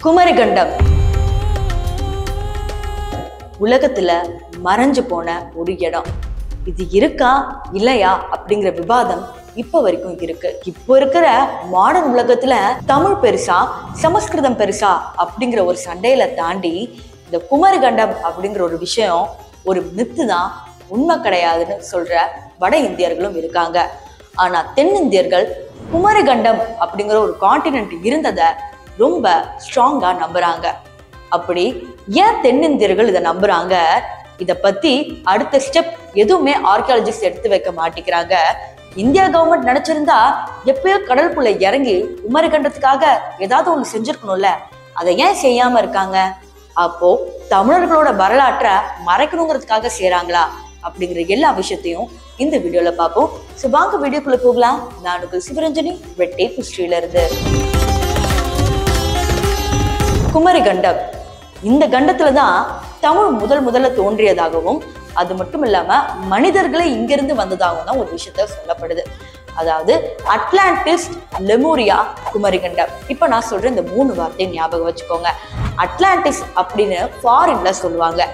குமரிகண்டம் உலகத்துல மறைஞ்சு போன ஒரு இடம். இது இருக்கா இல்லையா அப்படிங்கிற விவாதம் இப்ப வரைக்கும் இருக்கு. இப்போ இருக்கிற மாடர்ன் உலகத்துல தமிழ் பெருசா சமஸ்கிருதம் பெருசா அப்படிங்கிற ஒரு சண்டையில தாண்டி இந்த குமரிகண்டம் அப்படிங்கிற ஒரு விஷயம் ஒரு மித்து தான், உண்மை கிடையாதுன்னு சொல்ற வட இந்தியர்களும் இருக்காங்க. ஆனா தென்னிந்தியர்கள் குமரிகண்டம் அப்படிங்கிற ஒரு கான்டினென்ட் இருந்ததை ரொம்ப ஸ்ட்ராங்கா நம்புறாங்க. அப்படி ஏன் தென்னிந்தியர்கள் இதை நம்புறாங்க? இத பத்தி அடுத்த ஸ்டெப் எதுவுமே ஆர்கியாலஜிஸ்ட் எடுத்து வைக்க மாட்டேங்கிறாங்க. இந்தியா கவர்மெண்ட் நினைச்சிருந்தா எப்பயோ கடலுக்குள்ள இறங்கி குமரிகண்டத்துக்காக ஏதாவது ஒண்ணு செஞ்சிருக்கணும்ல, அதை ஏன் செய்யாம இருக்காங்க? அப்போ தமிழர்களோட வரலாற்றை மறைக்கணுங்கிறதுக்காக செய்யறாங்களா அப்படிங்கிற எல்லா விஷயத்தையும் இந்த வீடியோல பார்ப்போம். சோ வாங்க வீடியோக்குள்ள போகலாம். நான் சிவரஞ்சனி, ரெட் டேப் ஹிஸ்டரியில இருந்து. குமரிகண்டம், இந்த கண்டத்துலதான் தமிழ் முதல்ல தோன்றியதாகவும் அது மட்டும் இல்லாம மனிதர்களை இங்கிருந்து வந்ததாகவும் தான் ஒரு விஷயத்த சொல்லப்படுது. அதாவது அட்லாண்டிஸ், லெமூரியா, குமரிகண்டம். இப்ப நான் சொல்ற இந்த 3 வார்த்தையை ஞாபகம் வச்சுக்கோங்க. அட்லாண்டிஸ் அப்படின்னு ஃபாரின்ல சொல்லுவாங்க.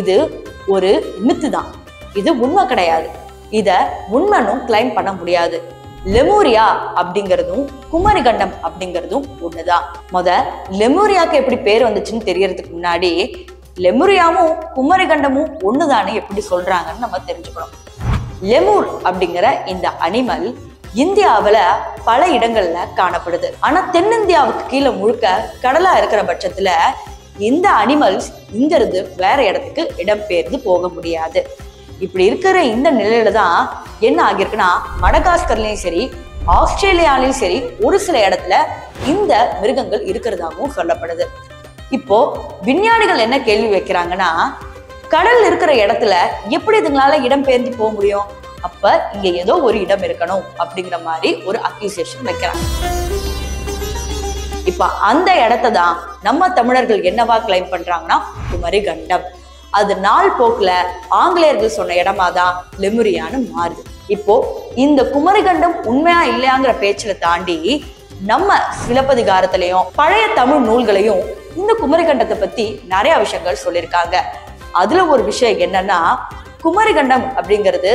இது ஒரு மித்து தான், இது உண்மை கிடையாது. இத உண்மைன்னு கிளைம் பண்ண முடியாது. லெமூரியா அப்படிங்கிறதும் குமரிகண்டம் அப்படிங்கிறதும் ஒண்ணுதான். லெமூரியாவுக்கு எப்படி பேர் வந்துச்சுன்னு தெரியறதுக்கு முன்னாடி லெமூரியாவும் குமரிகண்டமும் ஒண்ணுதானே எப்படி சொல்றாங்கன்னு நம்ம தெரிஞ்சுக்கணும். லெமூர் அப்படிங்கிற இந்த அனிமல் இந்தியாவில பல இடங்கள்ல காணப்படுது. ஆனா தென்னிந்தியாவுக்கு கீழே முழுக்க கடலா இருக்கிற பட்சத்துல இந்த அனிமல்ஸ் இங்கிருந்து வேற இடத்துக்கு இடம்பெயர்ந்து போக முடியாது. இப்படி இருக்கிற இந்த நிலையில தான் என்ன ஆகியிருக்குன்னா, மடகாஸ்கர்லயும் சரி ஆஸ்திரேலியாலையும் சரி ஒரு சில இடத்துல இந்த மிருகங்கள் இருக்கிறதாகவும் சொல்லப்படுது. இப்போ விஞ்ஞானிகள் என்ன கேள்வி வைக்கிறாங்கன்னா, கடல் இருக்கிற இடத்துல எப்படி இதுங்களால இடம்பெயர்ந்து போக முடியும்? அப்ப இங்க ஏதோ ஒரு இடம் இருக்கணும் அப்படிங்கிற மாதிரி ஒரு அக்யூசேஷன் வைக்கிறாங்க. இப்ப அந்த இடத்தை தான் நம்ம தமிழர்கள் என்னவா கிளைம் பண்றாங்கன்னா குமரிகண்டம். அது நாள் போக்குல ஆங்கிலேயர்கள் சொன்ன இடமா தான் லெமூரியான்னு மாறுது. இப்போ இந்த குமரிகண்டம் உண்மையா இல்லையாங்கிற பேச்சுல தாண்டி நம்ம சிலப்பதிகாரத்திலையும் பழைய தமிழ் நூல்களையும் இந்த குமரிகண்டத்தை பத்தி நிறைய விஷயங்கள் சொல்லியிருக்காங்க. அதுல ஒரு விஷயம் என்னன்னா, குமரிகண்டம் அப்படிங்கிறது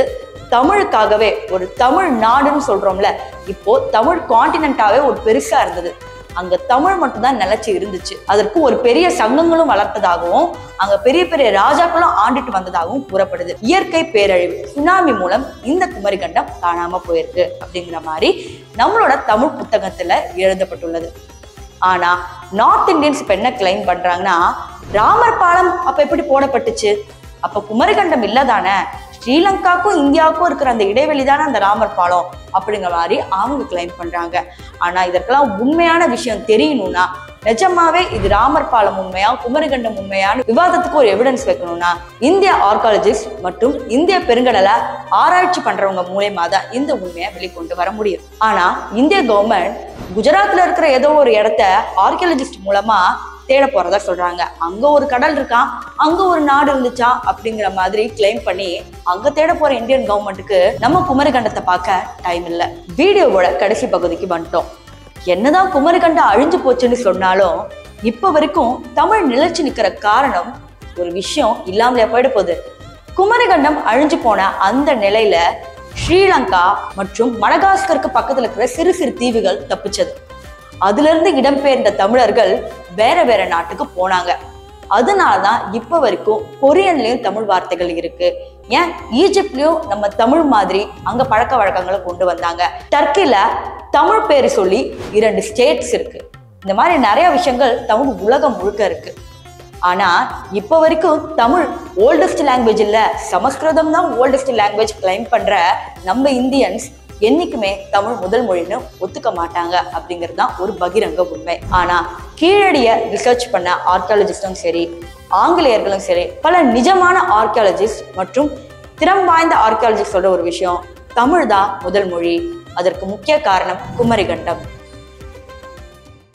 தமிழுக்காகவே ஒரு தமிழ் நாடுன்னு சொல்றோம்ல, இப்போ தமிழ் கான்டினென்ட்டாவே ஒரு பெருசா இருந்தது. அங்க தமிழ் மட்டும்தான் நிலைச்சு இருந்துச்சு. அதற்கு ஒரு பெரிய சங்கங்களும் வளர்த்ததாகவும் அங்க பெரிய பெரிய ராஜாக்களும் ஆண்டுட்டு வந்ததாகவும் கூறப்படுது. இயற்கை பேரழிவு சுனாமி மூலம் இந்த குமரிகண்டம் காணாம போயிருக்கு அப்படிங்கிற மாதிரி நம்மளோட தமிழ் புத்தகத்துல எழுதப்பட்டுள்ளது. ஆனா நார்த் இந்தியன்ஸ் இப்ப என்ன கிளைம் பண்றாங்கன்னா, ராமர் பாலம் அப்ப எப்படி போடப்பட்டுச்சு? அப்ப குமரிகண்டம் இல்லதானே, ஸ்ரீலங்காவுக்கும் இந்தியாவுக்கும் இருக்கிற அந்த இடைவெளி தானே அந்த ராமர் பாலம் அப்படிங்கிற மாதிரி அவங்க கிளைம் பண்றாங்க. ஆனா இதற்கெல்லாம் உண்மையான விஷயம் தெரியணும்னா, நிஜமாவே இது ராமர் பாலம் உண்மையா குமரிகண்டம் உண்மையான விவாதத்துக்கு ஒரு எவிடன்ஸ் வைக்கணும்னா இந்திய ஆர்காலஜிஸ்ட் மற்றும் இந்திய பெருங்கடலை ஆராய்ச்சி பண்றவங்க மூலமா தான் இந்த உண்மையை வெளிக்கொண்டு வர முடியும். ஆனா இந்திய கவர்மெண்ட் குஜராத்ல இருக்கிற ஏதோ ஒரு இடத்த ஆர்கியாலஜிஸ்ட் மூலமா தேட போறதா சொல்றாங்க. அங்க ஒரு கடல் இருக்கான், அங்க ஒரு நாடு இருந்துச்சா அப்படிங்கிற மாதிரி கிளைம் பண்ணி அங்க தேட போற இந்தியன் கவர்மெண்ட்டுக்கு நம்ம குமரிகண்டத்தை பார்க்க டைம் இல்லை. வீடியோவோட கடைசி பகுதிக்கு வந்துட்டோம். என்னதான் குமரிகண்டம் அழிஞ்சு போச்சுன்னு சொன்னாலும் இப்ப வரைக்கும் தமிழ் நிலைச்சு நிக்கிற காரணம் ஒரு விஷயம் இல்லாமலே போயிட போகுது. குமரிகண்டம் அழிஞ்சு போன அந்த நிலையில ஸ்ரீலங்கா மற்றும் மடகாஸ்கருக்கு பக்கத்துல இருக்கிற சிறு சிறு தீவுகள் தப்பிச்சது. அதுல இருந்து இடம்பெயர்ந்த தமிழர்கள் வேற வேற நாட்டுக்கு போனாங்க. அதனாலதான் இப்ப வரைக்கும் கொரியன்லயும் தமிழ் வார்த்தைகள் இருக்கு. ஏன் ஈஜிப்ட்லயும் நம்ம தமிழ் மாதிரி அங்க பழக்க வழக்கங்களை கொண்டு வந்தாங்க. டர்க்கில தமிழ் பேரு சொல்லி 2 ஸ்டேட்ஸ் இருக்கு. இந்த மாதிரி நிறைய விஷயங்கள் தமிழ் உலகம் முழுக்க இருக்கு. ஆனா இப்ப வரைக்கும் தமிழ் ஓல்டஸ்ட் லாங்குவேஜ் இல்ல, சமஸ்கிருதம் தான் ஓல்டஸ்ட் லாங்குவேஜ் கிளைம் பண்ற நம்ம இந்தியன்ஸ் என்னைக்குமே தமிழ் முதல் மொழின்னு ஒத்துக்க மாட்டாங்க அப்படிங்கிறது தான் ஒரு பகிரங்க உண்மை. ஆனா கீழடிய ரிசர்ச் பண்ண ஆர்கியாலஜிஸ்டும் சரி ஆங்கிலேயர்களும் சரி பல நிஜமான ஆர்கியாலஜிஸ்ட் மற்றும் திறம் வாய்ந்த ஆர்கியாலஜிஸ்ட் சொல்ற ஒரு விஷயம், தமிழ் தான் முதல் மொழி. அதற்கு முக்கிய காரணம் குமரிகண்டம்.